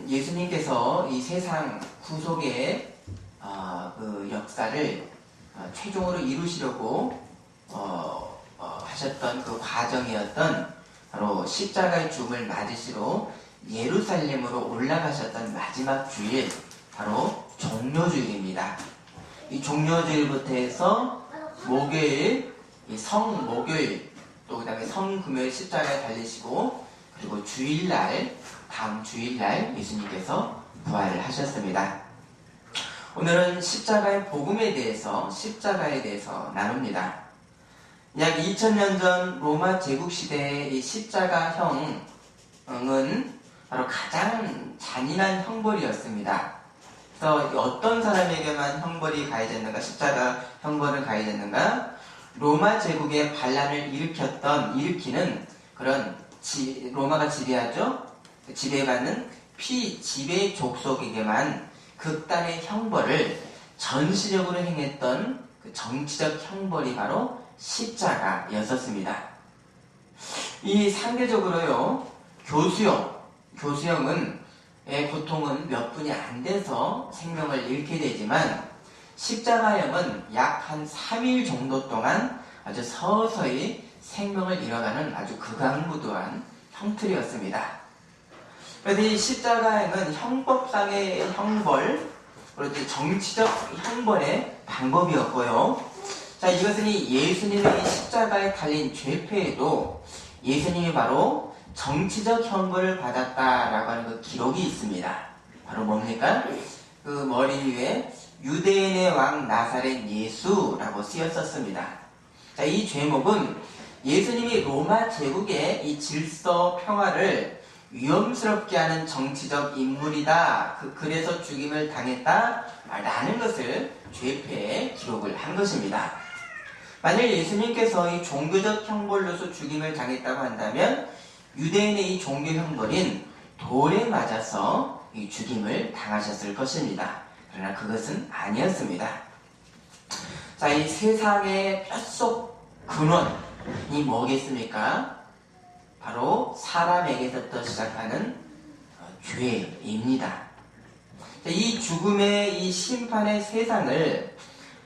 예수님께서 이 세상 구속의 그 역사를 최종으로 이루시려고 하셨던 그 과정이었던 바로 십자가의 죽음을 맞으시러 예루살렘으로 올라가셨던 마지막 주일, 바로 종료주일입니다. 이 종료주일부터 해서 목요일, 이 성목요일, 또 그 다음에 성금요일 십자가에 달리시고, 그리고 주일날, 다음 주일날 예수님께서 부활을 하셨습니다. 오늘은 십자가의 복음에 대해서, 십자가에 대해서 나눕니다. 약 2000년 전 로마 제국시대의 이 십자가형은 바로 가장 잔인한 형벌이었습니다. 그래서 어떤 사람에게만 형벌이 가해졌는가, 십자가 형벌을 가해졌는가? 로마 제국의 반란을 일으키는 그런 로마가 지배하죠? 지배받는 피지배 족속에게만 극단의 형벌을 전시적으로 행했던 그 정치적 형벌이 바로 십자가였었습니다. 이 상대적으로요, 교수형은 고통은 몇 분이 안 돼서 생명을 잃게 되지만, 십자가형은 약 한 3일 정도 동안 아주 서서히 생명을 잃어가는 아주 극악무도한 형틀이었습니다. 그래서 이 십자가형은 형법상의 형벌, 그리고 정치적 형벌의 방법이었고요. 자, 이것은 이 예수님의 십자가에 달린 죄패에도 예수님이 바로 정치적 형벌을 받았다라고 하는 그 기록이 있습니다. 바로 뭡니까? 그 머리 위에 유대인의 왕 나사렛 예수라고 쓰였었습니다. 자, 이 죄목은 예수님이 로마 제국의 이 질서 평화를 위험스럽게 하는 정치적 인물이다, 그래서 죽임을 당했다라는 것을 죄패에 기록을 한 것입니다. 만약 예수님께서 이 종교적 형벌로서 죽임을 당했다고 한다면 유대인의 이 종교 형벌인 돌에 맞아서 이 죽임을 당하셨을 것입니다. 그러나 그것은 아니었습니다. 자, 이 세상의 뼛속 근원이 뭐겠습니까? 바로 사람에게서부터 시작하는 죄입니다. 이 죽음의 이 심판의 세상을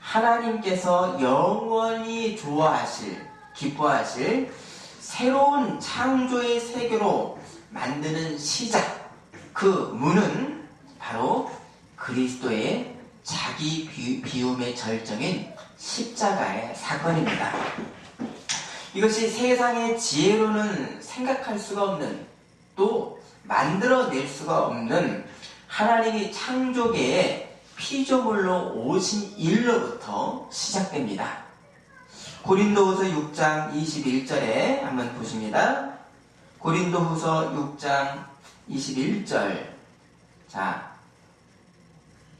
하나님께서 영원히 좋아하실, 기뻐하실 새로운 창조의 세계로 만드는 시작, 그 문은 바로 그리스도의 자기 비움의 절정인 십자가의 사건입니다. 이것이 세상의 지혜로는 생각할 수가 없는, 또 만들어낼 수가 없는 하나님이 창조계의 피조물로 오신 일로부터 시작됩니다. 고린도후서 6장 21절에 한번 보십니다. 고린도후서 6장 21절. 자,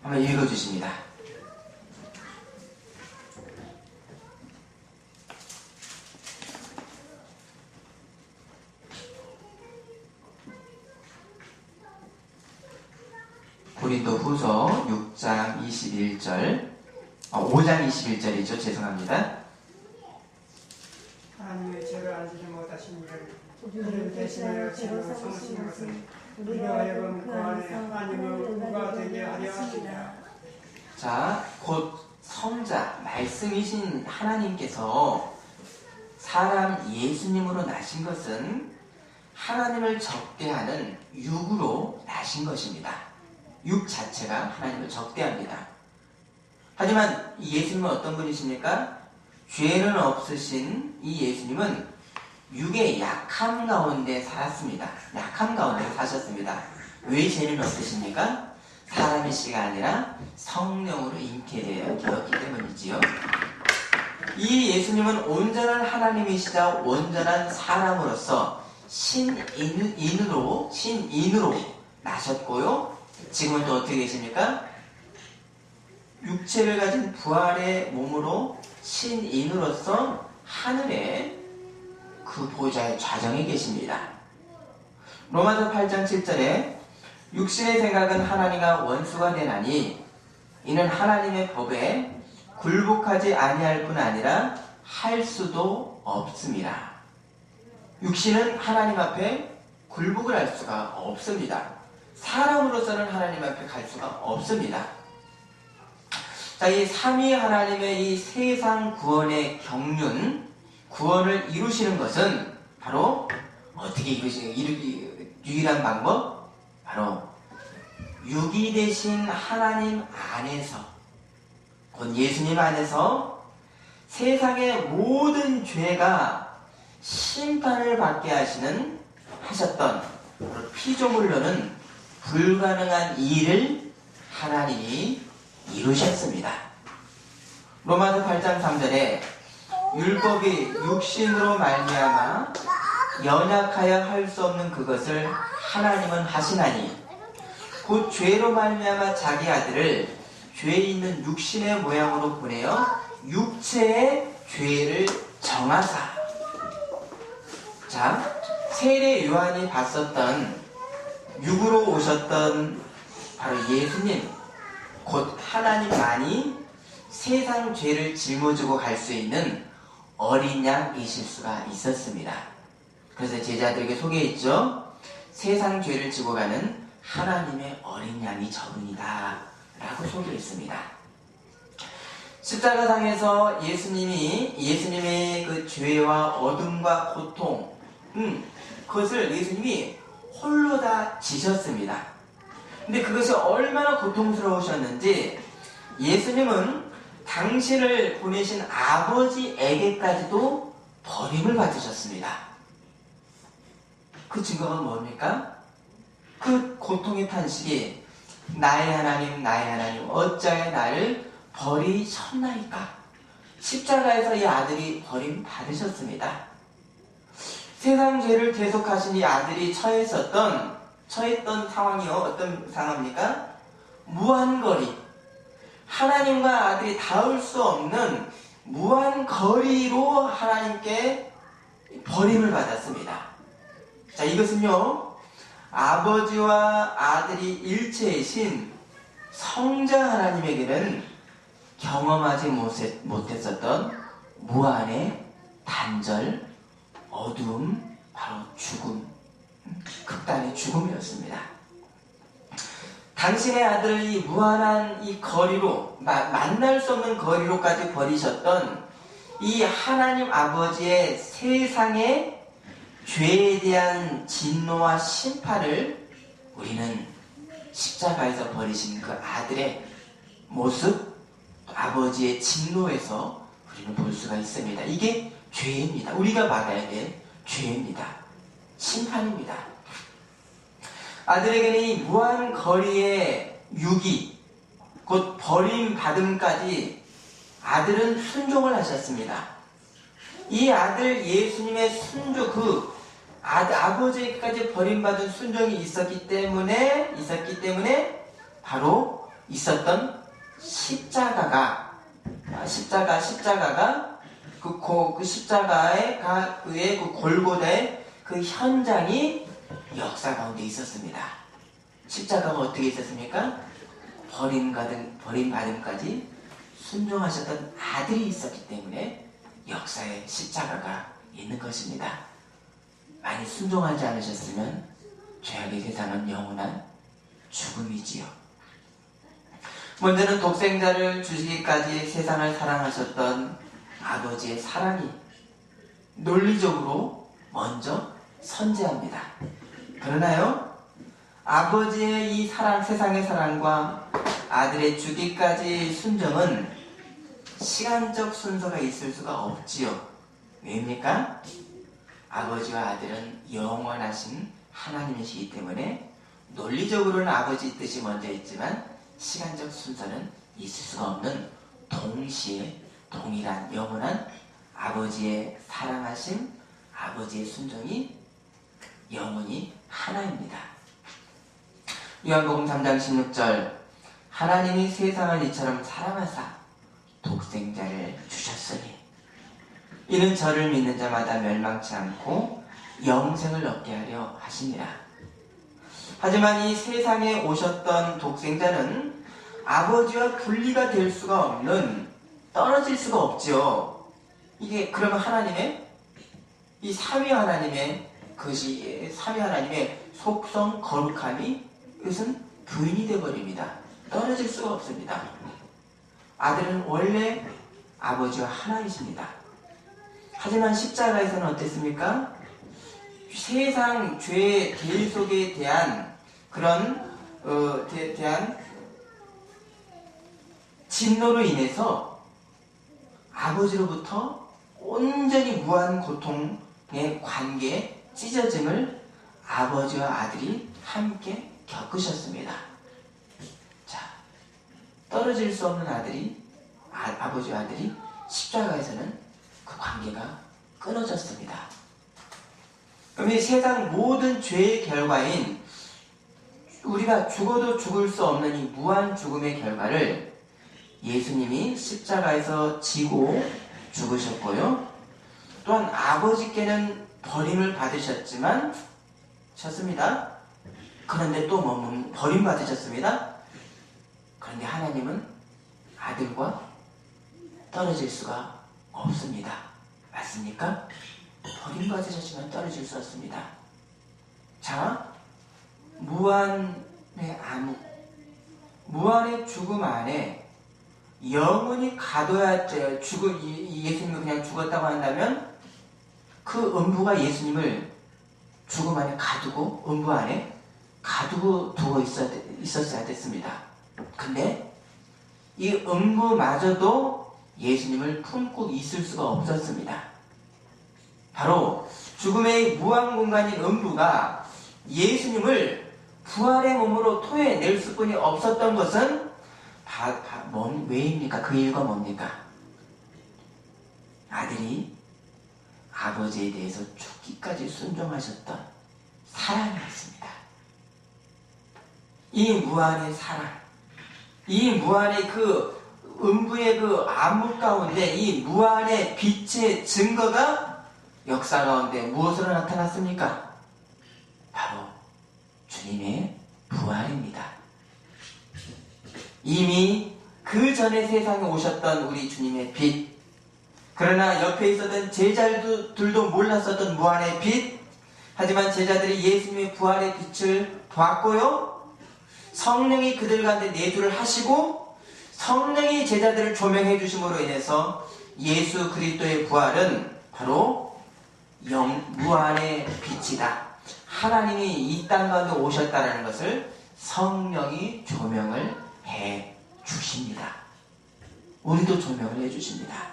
한번 읽어주십니다. 고린도후서 6장 21절, 5장 21절이죠. 죄송합니다. 하나님의 죄를 안지지 못하신 우리를 대신하여 죄를 삼으신 것은 우리가 하여금 그 안에 하나님의 의가 되게 하려 하시니라. 자, 곧 성자, 말씀이신 하나님께서 사람 예수님으로 나신 것은 하나님을 적대하는 육으로 나신 것입니다. 육 자체가 하나님을 적대합니다. 하지만 이 예수님은 어떤 분이십니까? 죄는 없으신 이 예수님은 육의 약함 가운데 살았습니다. 약함 가운데 사셨습니다. 왜 죄는 없으십니까? 사람이시가 아니라 성령으로 잉태되었기 때문이지요. 이 예수님은 온전한 하나님이시자 온전한 사람으로서 신인으로 나셨고요. 지금은 또 어떻게 계십니까? 육체를 가진 부활의 몸으로 신인으로서 하늘의 그 보좌의 좌정에 계십니다. 로마서 8장 7절에 육신의 생각은 하나님과 원수가 되나니 이는 하나님의 법에 굴복하지 아니할 뿐 아니라 할 수도 없습니다. 육신은 하나님 앞에 굴복을 할 수가 없습니다. 사람으로서는 하나님 앞에 갈 수가 없습니다. 자, 이 삼위 하나님의 이 세상 구원의 경륜, 구원을 이루시는 것은 바로 어떻게 유일한 방법? 바로 육이 되신 하나님 안에서, 곧 예수님 안에서 세상의 모든 죄가 심판을 받게 하셨던 피조물로는 불가능한 일을 하나님이 이루셨습니다. 로마서 8장 3절에 율법이 육신으로 말미암아 연약하여 할 수 없는 그것을 하나님은 하시나니 곧 죄로 말미암아 자기 아들을 죄 있는 육신의 모양으로 보내어 육체의 죄를 정하사. 자, 세례 요한이 봤었던 육으로 오셨던 바로 예수님, 곧 하나님만이 세상 죄를 짊어지고 갈 수 있는 어린 양이실 수가 있었습니다. 그래서 제자들에게 소개했죠. 세상 죄를 지고 가는 하나님의 어린 양이 저분이다 라고 소개했습니다. 십자가상에서 예수님의 그 죄와 어둠과 고통, 그것을 예수님이 홀로 다 지셨습니다. 근데 그것이 얼마나 고통스러우셨는지 예수님은 당신을 보내신 아버지에게까지도 버림을 받으셨습니다. 그 증거가 뭡니까? 그 고통의 탄식이 나의 하나님 어찌하여 나를 버리셨나이까? 십자가에서 이 아들이 버림 받으셨습니다. 세상 죄를 대속하신 이 아들이 처했던 상황이요. 어떤 상황입니까? 무한거리. 하나님과 아들이 닿을 수 없는 무한거리로 하나님께 버림을 받았습니다. 자, 이것은요, 아버지와 아들이 일체이신 성자 하나님에게는 경험하지 못했었던 무한의 단절, 어두움, 바로 죽음, 극단의 죽음이었습니다. 당신의 아들을 이 무한한 이 거리로, 만날 수 없는 거리로까지 버리셨던 이 하나님 아버지의 세상의 죄에 대한 진노와 심판을 우리는 십자가에서 버리신 그 아들의 모습, 아버지의 진노에서 우리는 볼 수가 있습니다. 이게 죄입니다. 우리가 받아야 될 죄입니다. 심판입니다. 아들에게는 이 무한 거리의 유기, 곧 버림받음까지 아들은 순종을 하셨습니다. 이 아들 예수님의 순종, 아버지에게까지 버림받은 순종이 있었기 때문에 바로 있었던 십자가가 그 십자가의 그의 그 골고다의 그 현장이 역사 가운데 있었습니다. 십자가가 어떻게 있었습니까? 버림받음까지 순종하셨던 아들이 있었기 때문에 역사에 십자가가 있는 것입니다. 많이 순종하지 않으셨으면 죄악의 세상은 영원한 죽음이지요. 먼저는 독생자를 주시기까지 세상을 사랑하셨던 아버지의 사랑이 논리적으로 먼저 선제합니다. 그러나요, 아버지의 이 사랑, 세상의 사랑과 아들의 주기까지 순종은 시간적 순서가 있을 수가 없지요. 왜입니까? 아버지와 아들은 영원하신 하나님이시기 때문에 논리적으로는 아버지 뜻이 먼저 있지만 시간적 순서는 있을 수가 없는 동시에 동일한 영원한 아버지의 사랑하심, 아버지의 순종이 영원히 하나입니다. 요한복음 3장 16절, 하나님이 세상을 이처럼 사랑하사 독생자를 주셨으니 이는 저를 믿는 자마다 멸망치 않고 영생을 얻게 하려 하십니다. 하지만 이 세상에 오셨던 독생자는 아버지와 분리가 될 수가 없는, 떨어질 수가 없죠. 이게 그러면 하나님의 이 삼위 하나님의 속성 거룩함이 이것은 부인이 되어버립니다. 떨어질 수가 없습니다. 아들은 원래 아버지와 하나이십니다. 하지만 십자가에서는 어땠습니까? 세상 죄의 계속에 대한 그런 대한 진노로 인해서 아버지로부터 온전히 무한 고통의 관계, 찢어짐을 아버지와 아들이 함께 겪으셨습니다. 자, 떨어질 수 없는 아버지와 아들이 십자가에서는 그 관계가 끊어졌습니다. 그럼 이 세상 모든 죄의 결과인 우리가 죽어도 죽을 수 없는 이 무한 죽음의 결과를 예수님이 십자가에서 지고 죽으셨고요. 또한 아버지께는 버림을 받으셨지만 셨습니다. 그런데 또 버림받으셨습니다. 그런데 하나님은 아들과 떨어질 수가 없습니다. 맞습니까? 버림받으셨지만 떨어질 수 없습니다. 자, 무한의 죽음 안에 영원히 가둬야 돼요. 예수님이 그냥 죽었다고 한다면 그 음부가 예수님을 죽음 안에 가두고 음부 안에 가두고 두어 있었어야 됐습니다. 근데 이 음부마저도 예수님을 품고 있을 수가 없었습니다. 바로 죽음의 무한 공간인 음부가 예수님을 부활의 몸으로 토해낼 수뿐이 없었던 것은 왜입니까? 그 이유가 뭡니까? 아들이 아버지에 대해서 죽기까지 순종하셨던 사랑이었습니다. 이 무한의 사랑, 이 무한의 그 음부의 그 암흑 가운데 이 무한의 빛의 증거가 역사 가운데 무엇으로 나타났습니까? 바로 주님의 부활입니다. 이미 그 전에 세상에 오셨던 우리 주님의 빛, 그러나 옆에 있었던 제자들도 몰랐었던 무한의 빛, 하지만 제자들이 예수님의 부활의 빛을 봤고요, 성령이 그들 가운데 내주를 하시고 성령이 제자들을 조명해 주심으로 인해서 예수 그리스도의 부활은 바로 무한의 빛이다, 하나님이 이 땅 가운데 오셨다는 것을 성령이 조명을 해 주십니다. 우리도 조명을 해 주십니다.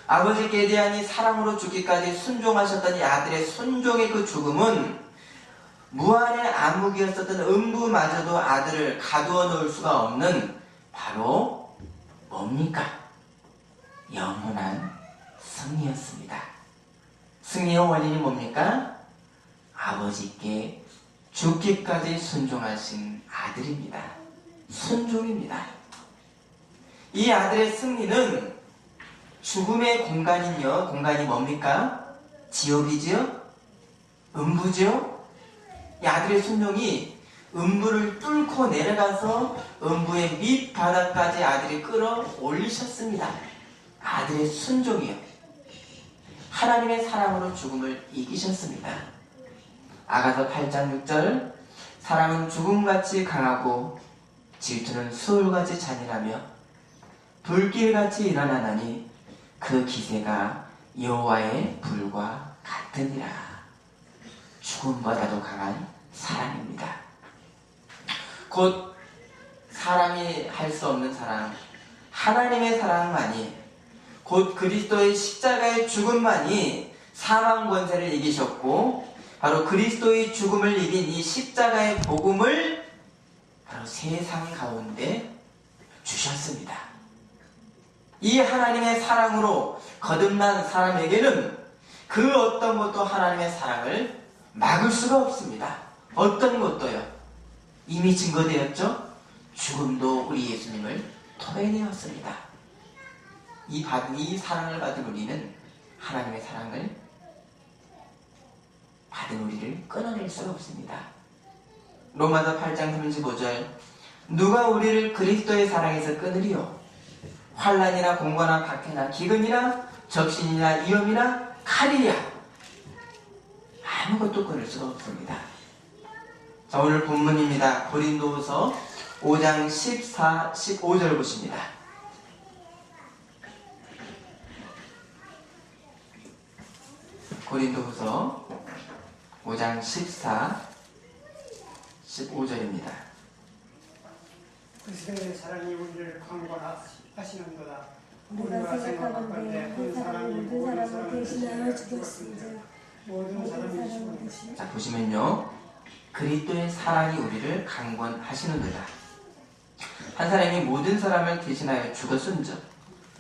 아버지께 대한 이 사랑으로 죽기까지 순종하셨던 이 아들의 순종의 그 죽음은 무한의 암흑이었었던 음부마저도 아들을 가두어 놓을 수가 없는 바로 뭡니까? 영원한 승리였습니다. 승리의 원인이 뭡니까? 아버지께 죽기까지 순종하신 아들입니다. 순종입니다. 이 아들의 승리는 죽음의 공간이 뭡니까? 지옥이지요? 음부지요? 이 아들의 순종이 음부를 뚫고 내려가서 음부의 밑바닥까지 아들이 끌어올리셨습니다. 아들의 순종이요. 하나님의 사랑으로 죽음을 이기셨습니다. 아가서 8장 6절, 사랑은 죽음같이 강하고 질투는 수울같이 잔인하며 불길같이 일어나나니 그 기세가 여호와의 불과 같으니라. 죽음보다도 강한 사랑입니다. 곧 사람이 할 수 없는 사랑, 하나님의 사랑만이, 곧 그리스도의 십자가의 죽음만이 사망 권세를 이기셨고, 바로 그리스도의 죽음을 이긴 이 십자가의 복음을 바로 세상 가운데 주셨습니다. 이 하나님의 사랑으로 거듭난 사람에게는 그 어떤 것도 하나님의 사랑을 막을 수가 없습니다. 어떤 것도요. 이미 증거되었죠? 죽음도 우리 예수님을 토해내었습니다. 이 사랑을 받은 우리는 하나님의 사랑을 받은 우리를 끊어낼 수가 없습니다. 로마서 8장 35절, 누가 우리를 그리스도의 사랑에서 끊으리요? 환난이나 공고나 박해나 기근이나 적신이나 위험이나 칼이야. 아무것도 끊을 수가 없습니다. 자, 오늘 본문입니다. 고린도후서 5장 14, 15절 보십니다. 고린도후서 5장 14, 15절입니다. 그리스도의 사랑이 우리를 강권하시는도다. 우리가 생각하건대 한 사람이 모든 사람을 대신하여 죽였으니 모든 사람이 죽었다. 자, 보시면요. 그리스도의 사랑이 우리를 강권하시는도다. 한 사람이 모든 사람을 대신하여 죽었은즉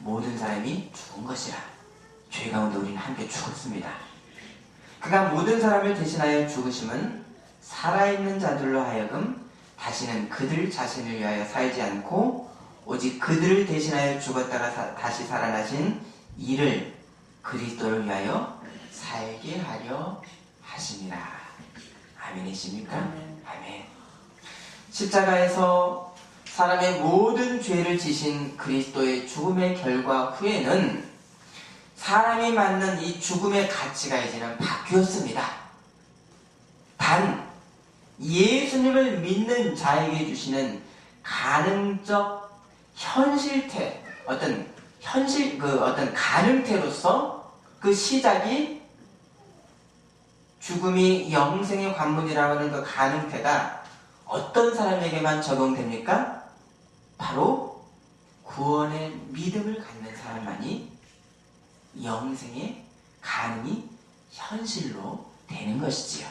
모든 사람이 죽은 것이라. 죄 가운데 우리는 함께 죽었습니다. 그가 모든 사람을 대신하여 죽으심은 살아있는 자들로 하여금 다시는 그들 자신을 위하여 살지 않고 오직 그들을 대신하여 죽었다가 다시 살아나신 이를 그리스도를 위하여 살게 하려 하심이라. 아멘이십니까? 아멘. 십자가에서 사람의 모든 죄를 지신 그리스도의 죽음의 결과 후에는 사람이 맞는 이 죽음의 가치가 이제는 바뀌었습니다. 단 예수님을 믿는 자에게 주시는 가능적 현실태, 어떤 가능태로서 그 시작이 죽음이 영생의 관문이라고 하는 그 가능태가 어떤 사람에게만 적용됩니까? 바로 구원의 믿음을 갖는 사람만이 영생의 가능이 현실로 되는 것이지요.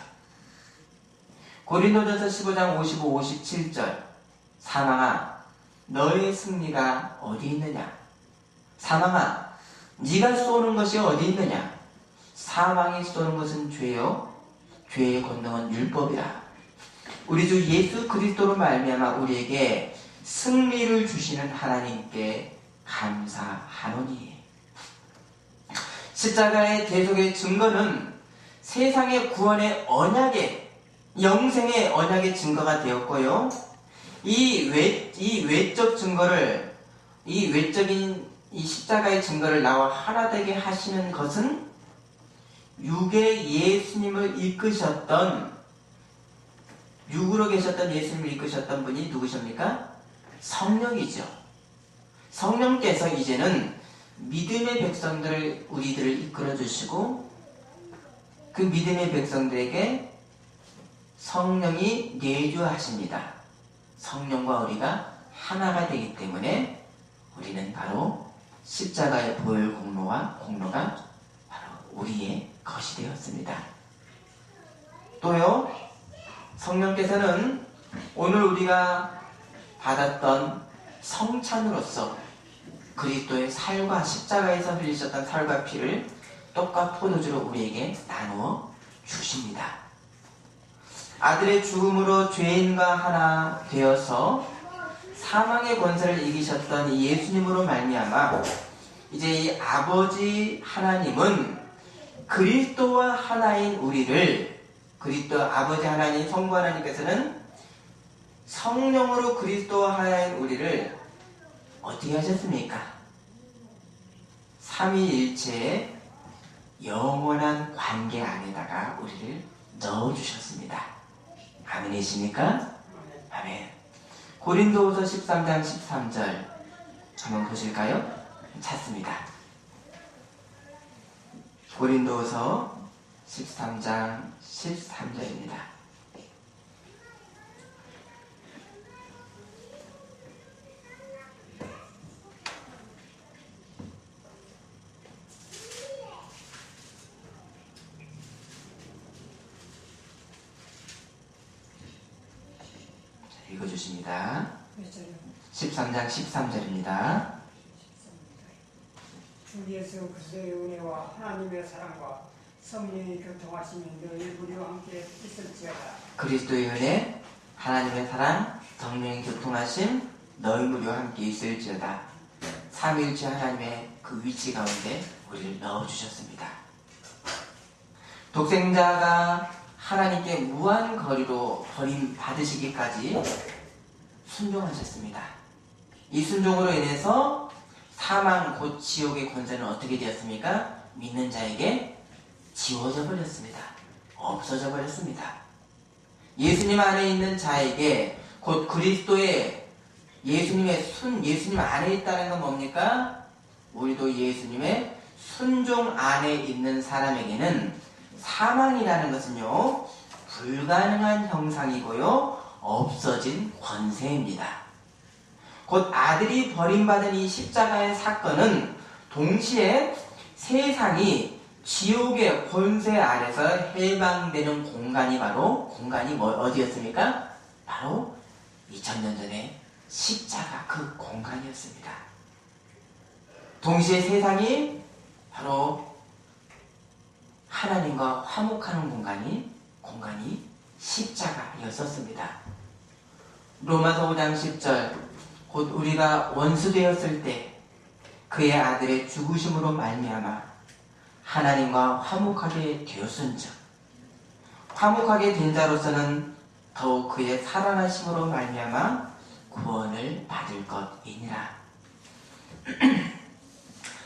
고린도전서 15장 55, 57절 사망아 너의 승리가 어디 있느냐? 사망아 네가 쏘는 것이 어디 있느냐? 사망이 쏘는 것은 죄요 죄의 권능은 율법이라. 우리 주 예수 그리스도로 말미암아 우리에게 승리를 주시는 하나님께 감사하노니. 십자가의 대속의 증거는 세상의 구원의 언약의 영생의 언약의 증거가 되었고요. 이 외적 증거를 이 외적인 이 십자가의 증거를 나와 하나 되게 하시는 것은 육의 예수님을 이끄셨던 육으로 계셨던 예수님을 이끄셨던 분이 누구십니까? 성령이죠. 성령께서 이제는 믿음의 백성들을 우리들을 이끌어 주시고 그 믿음의 백성들에게 성령이 내주하십니다. 성령과 우리가 하나가 되기 때문에 우리는 바로 십자가의 보혈 공로가 바로 우리의 것이 되었습니다. 또요, 성령께서는 오늘 우리가 받았던 성찬으로서 그리스도의 살과 십자가에서 흘리셨던 살과 피를 떡과 포도주로 우리에게 나누어 주십니다. 아들의 죽음으로 죄인과 하나 되어서 사망의 권세를 이기셨던 이 예수님으로 말미암아 이제 이 아버지 하나님은 그리스도와 하나인 우리를 그리스도 아버지 하나님 성부 하나님께서는 성령으로 그리스도와 하나인 우리를 어떻게 하셨습니까? 삼위일체의 영원한 관계 안에다가 우리를 넣어주셨습니다. 아멘이십니까? 아멘. 고린도후서 13장 13절 한번 보실까요? 찾습니다. 고린도후서 13장 13절입니다. 읽어주십니다. 13장 13절입니다. 주 예수 그리스도의 은혜와 하나님의 사랑과 성령의 교통하심이 너희 우리와 함께 있을지어다. 그리스도의 은혜, 하나님의 사랑, 성령의 교통하심 너희 우리와 함께 있을지어다. 삼위일체 하나님의 그 위치 가운데 우리를 넣어주셨습니다. 독생자가 하나님께 무한 거리로 버림받으시기까지 순종하셨습니다. 이 순종으로 인해서 사망 곧 지옥의 권세는 어떻게 되었습니까? 믿는 자에게 지워져 버렸습니다. 없어져 버렸습니다. 예수님 안에 있는 자에게 곧 그리스도의 예수님 안에 있다는 건 뭡니까? 우리도 예수님의 순종 안에 있는 사람에게는 사망이라는 것은요, 불가능한 형상이고요, 없어진 권세입니다. 곧 아들이 버림받은 이 십자가의 사건은 동시에 세상이 지옥의 권세 아래서 해방되는 공간이 어디였습니까? 바로 2000년 전에 십자가 그 공간이었습니다. 동시에 세상이 바로 하나님과 화목하는 공간이 십자가였었습니다. 로마서 5장 10절, 곧 우리가 원수되었을 때 그의 아들의 죽으심으로 말미암아 하나님과 화목하게 되었은즉 화목하게 된 자로서는 더욱 그의 살아나심으로 말미암아 구원을 받을 것이니라.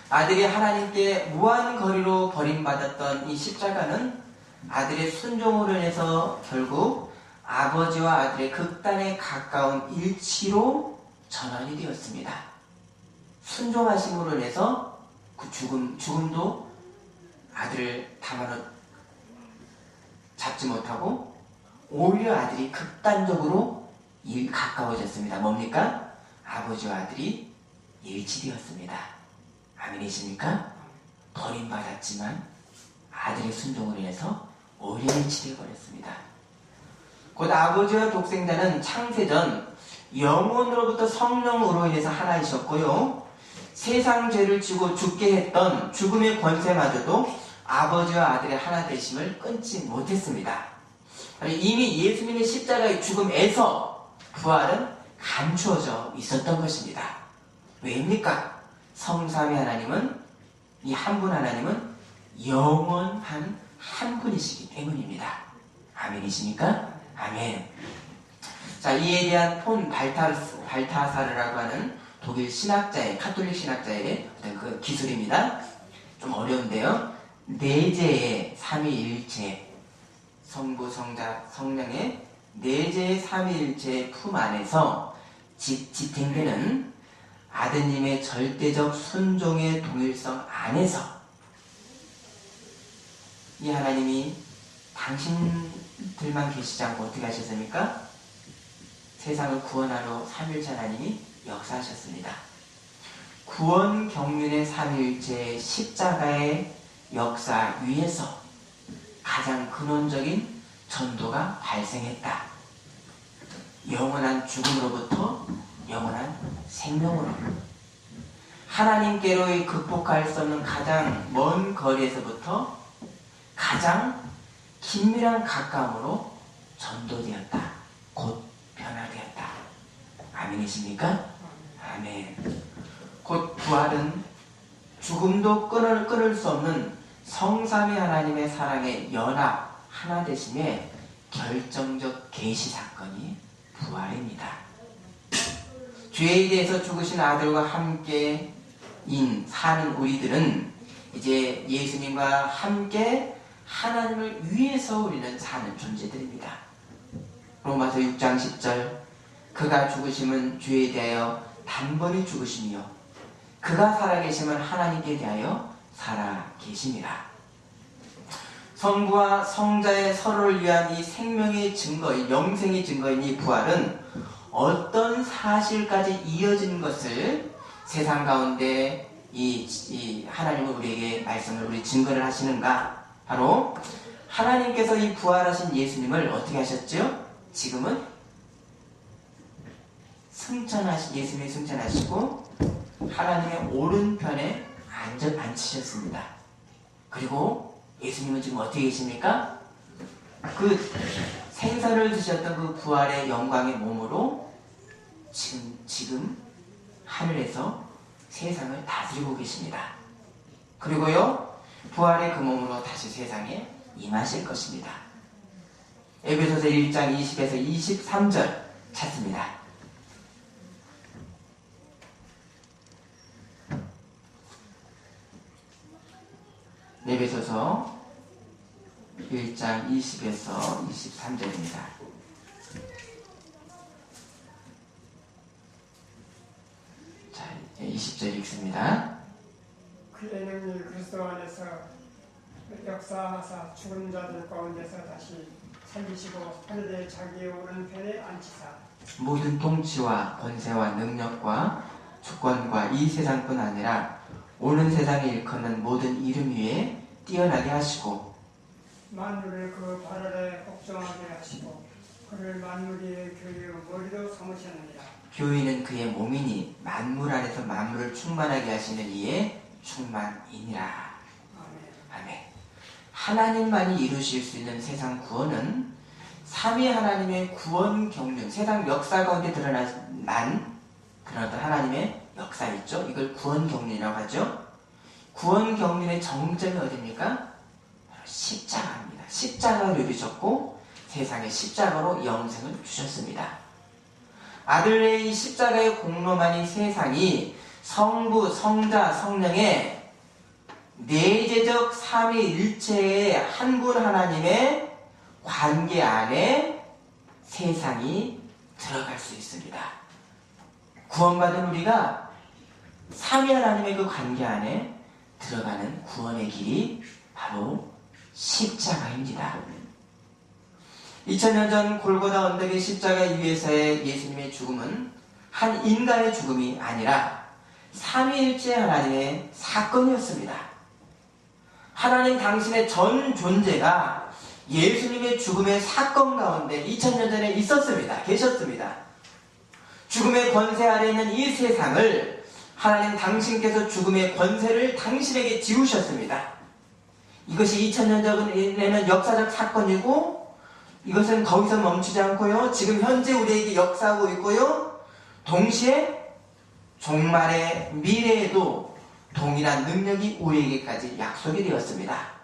아들이 하나님께 무한 거리로 버림받았던 이 십자가는 아들의 순종으로 인해서 결국 아버지와 아들의 극단에 가까운 일치로 전환이 되었습니다. 순종하심으로 인해서 그 죽음도 아들을 담아로 잡지 못하고 오히려 아들이 극단적으로 가까워졌습니다. 뭡니까? 아버지와 아들이 일치되었습니다. 아멘이십니까? 버림받았지만 아들의 순종으로 인해서 오히려 일치되어 버렸습니다. 곧 아버지와 독생자는 창세전 영원으로부터 성령으로 인해서 하나이셨고요, 세상 죄를 지고 죽게 했던 죽음의 권세마저도 아버지와 아들의 하나 되심을 끊지 못했습니다. 이미 예수님의 십자가의 죽음에서 부활은 감추어져 있었던 것입니다. 왜입니까? 성삼위 하나님은, 이 한 분 하나님은 영원한 한 분이시기 때문입니다. 아멘이십니까? 아멘. 자, 이에 대한 폰 발타사르라고 하는 독일 신학자의, 카톨릭 신학자의 어떤 그 기술입니다. 좀 어려운데요. 내재의 삼위일체, 성부, 성자, 성령의 내재의 삼위일체의 품 안에서 지탱되는 아드님의 절대적 순종의 동일성 안에서 이 하나님이 당신들만 계시지 않고 어떻게 하셨습니까? 세상을 구원하러 삼위일체 하나님이 역사하셨습니다. 구원 경륜의 삼위일체의 십자가의 역사 위에서 가장 근원적인 전도가 발생했다. 영원한 죽음으로부터 영원한 생명으로, 하나님께로의 극복할 수 없는 가장 먼 거리에서부터 가장 긴밀한 가까움으로 전도되었다. 곧 변화되었다. 아멘이십니까? 아멘. 곧 부활은 죽음도 끊을 수 없는 성삼위 하나님의 사랑의 연합 하나 되심의 결정적 계시 사건이 부활입니다. 죄에 대해서 죽으신 아들과 함께 사는 우리들은 이제 예수님과 함께 하나님을 위해서 우리는 사는 존재들입니다. 로마서 6장 10절, 그가 죽으심은 죄에 대하여 단번에 죽으시며 그가 살아계심은 하나님께 대하여 살아계심이라. 성부와 성자의 서로를 위한 이 생명의 증거인, 영생의 증거인 이 부활은 어떤 사실까지 이어진 것을 세상 가운데 이 하나님은 우리에게 말씀을, 우리 증거를 하시는가? 바로 하나님께서 이 부활하신 예수님을 어떻게 하셨죠? 지금은 예수님이 승천하시고 하나님의 오른편에 앉히셨습니다. 그리고 예수님은 지금 어떻게 계십니까? 그 생선을 드셨던 그 부활의 영광의 몸으로 지금 하늘에서 세상을 다스리고 계십니다. 그리고요, 부활의 그 몸으로 다시 세상에 임하실 것입니다. 에베소서 1장 20에서 23절 찾습니다. 에베소서 1장 20에서 23절입니다. 20절 읽습니다. 그의 능력 그리스도 안에서 역사하사 죽은 자들 가운데서 다시 살리시고 하늘의 자기의 오른편에 앉히사 모든 통치와 권세와 능력과 주권과 이 세상뿐 아니라 오는 세상에 일컫는 모든 이름 위에 뛰어나게 하시고 만물을 그 발 아래 복종하게 하시고 그를 만물 위의 교회의 머리로 삼으셨느니라. 교회는 그의 몸이니 만물 안에서 만물을 충만하게 하시는 이의 충만이니라. 아멘. 아멘. 하나님만이 이루실 수 있는 세상 구원은 삼위 하나님의 구원 경륜, 세상 역사 가운데 드러난 그런 어떤 하나님의 역사 있죠. 이걸 구원 경륜이라고 하죠. 구원 경륜의 정점이 어디입니까? 바로 십자가입니다. 십자가를 이루셨고 세상에 십자가로 영생을 주셨습니다. 아들의 이 십자가의 공로만이 세상이 성부, 성자, 성령의 내재적 삼위일체의 한 분 하나님의 관계 안에 세상이 들어갈 수 있습니다. 구원받은 우리가 삼위 하나님의 그 관계 안에 들어가는 구원의 길이 바로 십자가입니다. 2000년 전 골고다 언덕의 십자가 위에서의 예수님의 죽음은 한 인간의 죽음이 아니라 삼위일체 하나님의 사건이었습니다. 하나님 당신의 전 존재가 예수님의 죽음의 사건 가운데 2000년 전에 있었습니다. 계셨습니다. 죽음의 권세 아래 있는 이 세상을 하나님 당신께서 죽음의 권세를 당신에게 지우셨습니다. 이것이 2000년 전에는 역사적 사건이고 이것은 거기서 멈추지 않고요. 지금 현재 우리에게 역사하고 있고요. 동시에 종말의 미래에도 동일한 능력이 우리에게까지 약속이 되었습니다.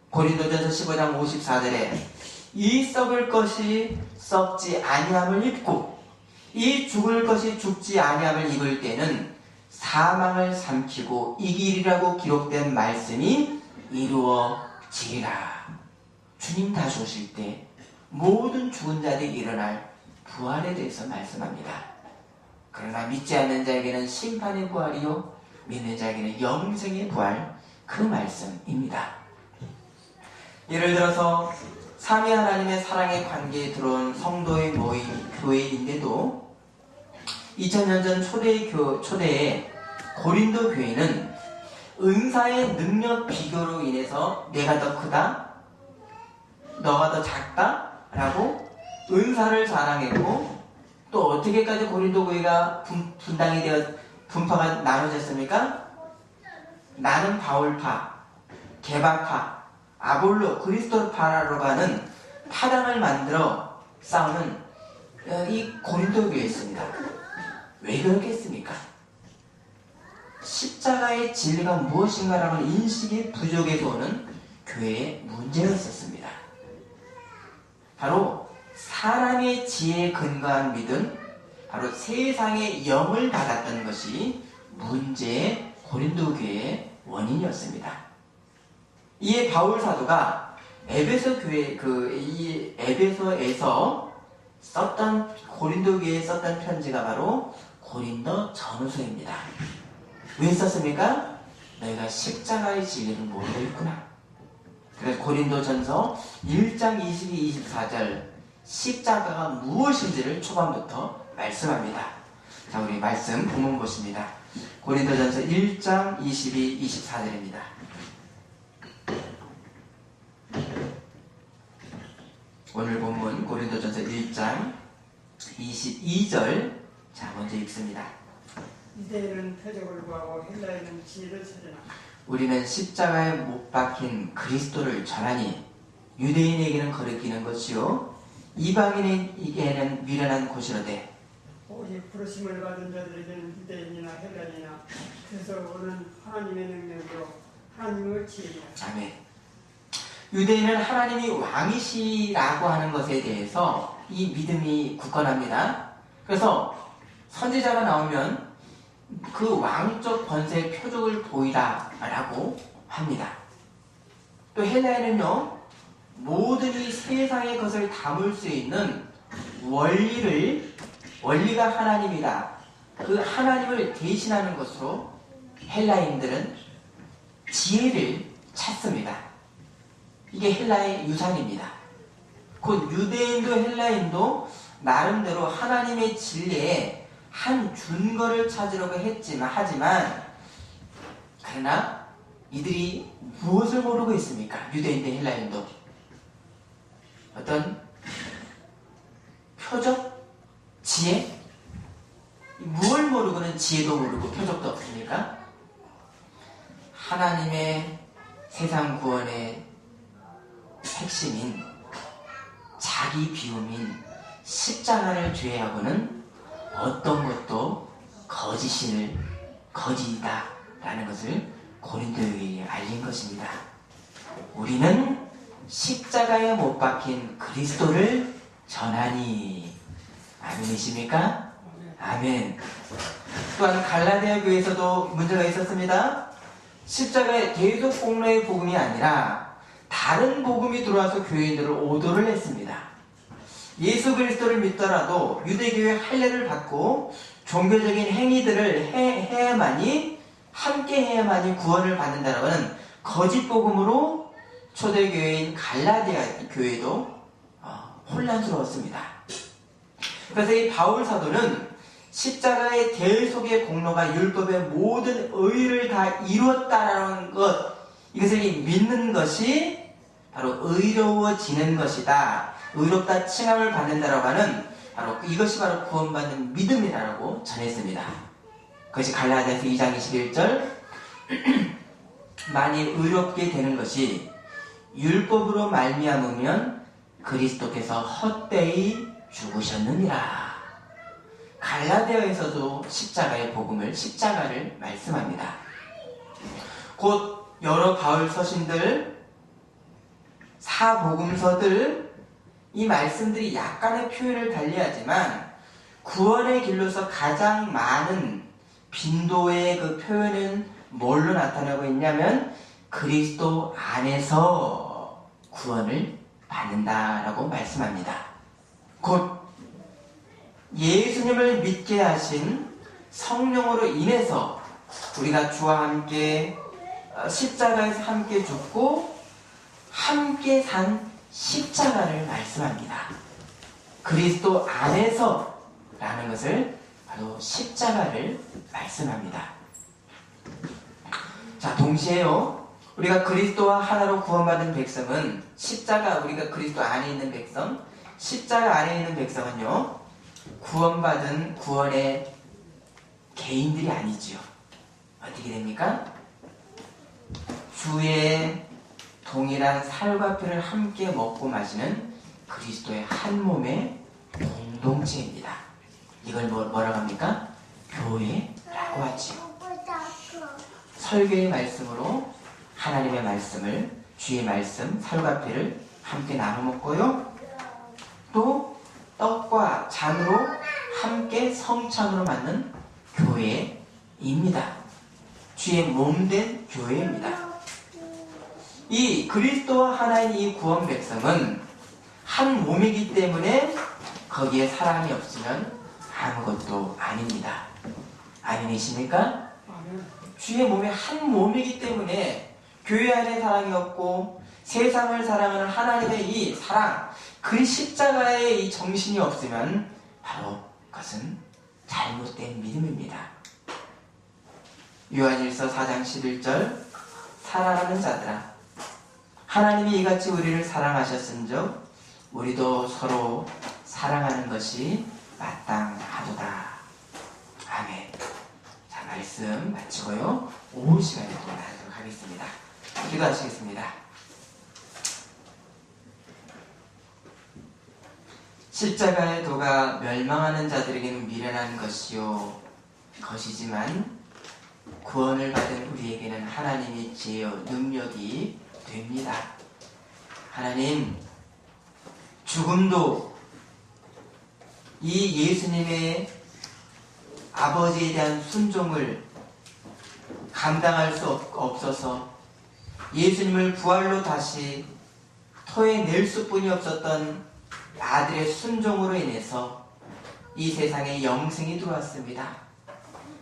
고린도전서 15장 54절에 이 썩을 것이 썩지 아니함을 입고 이 죽을 것이 죽지 아니함을 입을 때는 사망을 삼키고 이기리라고 기록된 말씀이 이루어지리라. 주님 다시 오실 때 모든 죽은 자들이 일어날 부활에 대해서 말씀합니다. 그러나 믿지 않는 자에게는 심판의 부활이요 믿는 자에게는 영생의 부활, 그 말씀입니다. 예를 들어서 삼위 하나님의 사랑의 관계에 들어온 성도의 모임, 교회인데도 2000년 전 초대의 고린도 교회는 은사의 능력 비교로 인해서 내가 더 크다, 너가 더 작다 라고 은사를 자랑했고, 또 어떻게까지 고린도 교회가 분당이 되어 분파가 나눠졌습니까? 나는 바울파, 게바파, 아볼로, 그리스도파로 가는 파당을 만들어 싸우는 이 고린도 교회였습니다. 왜 그렇겠습니까? 십자가의 진리가 무엇인가라는 인식이 부족해서 오는 교회의 문제였었습니다. 바로 사람의 지혜에 근거한 믿음, 바로 세상의 영을 받았던 것이 문제의 고린도 교회의 원인이었습니다. 이에 바울 사도가 에베소 교회 이 에베소에서 썼던 고린도 교회에 썼던 편지가 바로 고린도 전후서입니다. 왜 썼습니까? 너희가 십자가의 진리를 모르고 있구나. 그래서 고린도 전서 1장 22, 24절 십자가가 무엇인지를 초반부터 말씀합니다. 자, 우리 말씀 본문 보십니다. 고린도 전서 1장 22, 24절입니다. 오늘 본문 고린도 전서 1장 22절 자, 먼저 읽습니다. 유대인은 표적을 구하고 헬라인은 지혜를 찾으나 우리는 십자가에 못 박힌 그리스도를 전하니 유대인에게는 거리끼는 것이요 이방인에게는 미련한 곳이로되 오직 부르심을 받은 자들에게는 유대인이나 헬라인이나 그래서 오는 하나님의 능력으로 하나님의 지혜이라. 아멘. 유대인은 하나님이 왕이시라고 하는 것에 대해서 이 믿음이 굳건합니다. 그래서 선지자가 나오면 그 왕적 권세의 표적을 보이라 라고 합니다. 또 헬라인은요, 모든 이 세상의 것을 담을 수 있는 원리가 하나님이다 그 하나님을 대신하는 것으로 헬라인들은 지혜를 찾습니다. 이게 헬라의 유산입니다. 곧 유대인도 헬라인도 나름대로 하나님의 진리에 한 준거를 찾으려고 하지만 그러나 이들이 무엇을 모르고 있습니까? 유대인도 헬라인도 어떤 표적? 지혜? 무엇을 모르고는 지혜도 모르고 표적도 없습니까? 하나님의 세상 구원의 핵심인 자기 비움인 십자가를 제외하고는 어떤 것도 거짓이다 라는 것을 고린도에게 알린 것입니다. 우리는 십자가에 못 박힌 그리스도를 전하니. 아멘이십니까? 아멘. 또한 갈라디아 교회에서도 문제가 있었습니다. 십자가의 대속 공로의 복음이 아니라 다른 복음이 들어와서 교인들을 오도를 했습니다. 예수 그리스도를 믿더라도 유대교의 할례를 받고 종교적인 행위들을 함께 해야만이 구원을 받는다라고 하는 거짓 복음으로 초대교회인 갈라디아 교회도 혼란스러웠습니다. 그래서 이 바울 사도는 십자가의 대속의 공로가 율법의 모든 의를 다 이루었다라는 것, 이것을 믿는 것이 바로 의로워지는 것이다. 의롭다 칭함을 받는다라고 하는 이것이 바로 구원받는 믿음이라고 전했습니다. 그것이 갈라디아서 2장 21절 만일 의롭게 되는 것이 율법으로 말미암으면 그리스도께서 헛되이 죽으셨느니라. 갈라디아에서도 십자가를 말씀합니다. 곧 여러 바울 서신들, 사복음서들, 이 말씀들이 약간의 표현을 달리하지만 구원의 길로서 가장 많은 빈도의 그 표현은 뭘로 나타나고 있냐면 그리스도 안에서 구원을 받는다라고 말씀합니다. 곧 예수님을 믿게 하신 성령으로 인해서 우리가 주와 함께 십자가에서 함께 죽고 함께 산 십자가를 말씀합니다. 그리스도 안에서 라는 것을 바로 십자가를 말씀합니다. 자, 동시에요, 우리가 그리스도와 하나로 구원받은 백성은 우리가 그리스도 안에 있는 백성, 십자가 안에 있는 백성은요, 구원받은 구원의 개인들이 아니지요. 어떻게 됩니까? 주의 동일한 살과 피를 함께 먹고 마시는 그리스도의 한 몸의 공동체입니다. 이걸 뭐라고 합니까? 교회라고 하지요. 설교의 말씀으로 하나님의 말씀을, 주의 말씀, 살과 피를 함께 나눠 먹고요. 또 떡과 잔으로 함께 성찬으로 맞는 교회입니다. 주의 몸된 교회입니다. 이 그리스도와 하나인 이 구원 백성은 한 몸이기 때문에 거기에 사랑이 없으면 아무것도 아닙니다. 아멘이십니까? 주의 몸이 한 몸이기 때문에 교회 안에 사랑이 없고 세상을 사랑하는 하나님의 이 사랑, 그 십자가의 이 정신이 없으면 바로 그것은 잘못된 믿음입니다. 요한일서 4장 11절 사랑하는 자들아, 하나님이 이같이 우리를 사랑하셨은즉 우리도 서로 사랑하는 것이 마땅하도다. 아멘. 자, 말씀 마치고요, 오후 시간에 또 나누도록 하겠습니다. 기도하시겠습니다. 십자가의 도가 멸망하는 자들에게는 미련한 것이지만 구원을 받은 우리에게는 하나님의 지혜와 능력이 됩니다. 하나님, 죽음도 이 예수님의 아버지에 대한 순종을 감당할 수 없어서 예수님을 부활로 다시 토해낼 수뿐이 없었던 아들의 순종으로 인해서 이 세상에 영생이 들어왔습니다.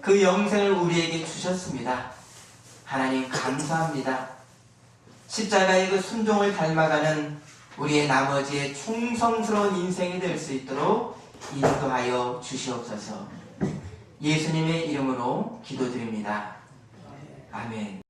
그 영생을 우리에게 주셨습니다. 하나님 감사합니다. 십자가의 그 순종을 닮아가는 우리의 나머지의 충성스러운 인생이 될 수 있도록 인도하여 주시옵소서. 예수님의 이름으로 기도드립니다. 아멘.